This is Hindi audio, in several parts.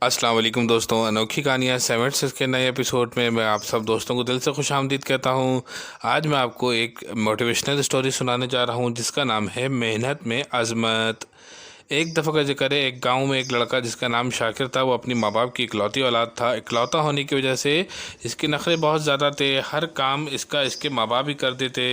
अस्सलाम वालेकुम दोस्तों, अनोखी कहानियाँ 7 के नए एपिसोड में मैं आप सब दोस्तों को दिल से खुशामदीद कहता हूँ। आज मैं आपको एक मोटिवेशनल स्टोरी सुनाने जा रहा हूँ जिसका नाम है मेहनत में अज़मत। एक दफ़ा का जिक्र है, एक गांव में एक लड़का जिसका नाम शाकिर था। वो अपनी माँ बाप की इकलौती औलाद था। इकलौता होने की वजह से इसके नखरे बहुत ज़्यादा थे। हर काम इसका इसके माँ बाप ही कर देते।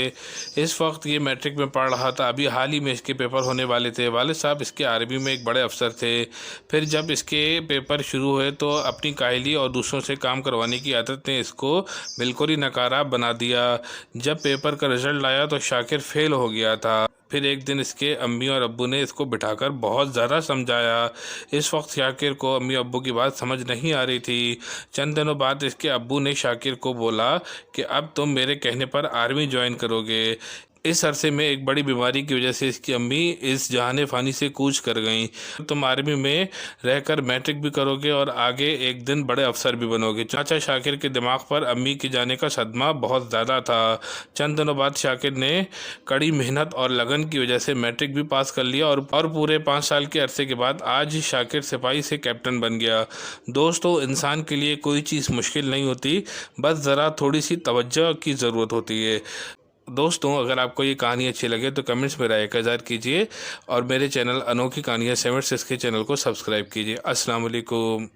इस वक्त ये मैट्रिक में पढ़ रहा था। अभी हाल ही में इसके पेपर होने वाले थे। वालिद साहब इसके आर्मी में एक बड़े अफसर थे। फिर जब इसके पेपर शुरू हुए तो अपनी काहली और दूसरों से काम करवाने की आदत ने इसको बिल्कुल ही नकारा बना दिया। जब पेपर का रिजल्ट आया तो शाकिर फेल हो गया था। फिर एक दिन इसके अम्मी और अब्बू ने इसको बिठाकर बहुत ज़्यादा समझाया। इस वक्त शाकिर को अम्मी अब्बू की बात समझ नहीं आ रही थी। चंद दिनों बाद इसके अब्बू ने शाकिर को बोला कि अब तुम मेरे कहने पर आर्मी ज्वाइन करोगे। इस अरसे में एक बड़ी बीमारी की वजह से इसकी अम्मी इस जहाने फ़ानी से कूच कर गईं। तुम आर्मी में रहकर मैट्रिक भी करोगे और आगे एक दिन बड़े अफसर भी बनोगे। चाचा शाकिर के दिमाग पर अम्मी के जाने का सदमा बहुत ज़्यादा था। चंद दिनों बाद शाकिर ने कड़ी मेहनत और लगन की वजह से मैट्रिक भी पास कर लिया और पूरे 5 साल के अरसे के बाद आज शाकिर सिपाही से कैप्टन बन गया। दोस्तों, इंसान के लिए कोई चीज़ मुश्किल नहीं होती, बस ज़रा थोड़ी सी तवज्जो की ज़रूरत होती है। दोस्तों, अगर आपको ये कहानी अच्छी लगे तो कमेंट्स में राय का इज़हार कीजिए और मेरे चैनल अनोखी कहानियाँ 7 के चैनल को सब्सक्राइब कीजिए। अस्सलाम वालेकुम।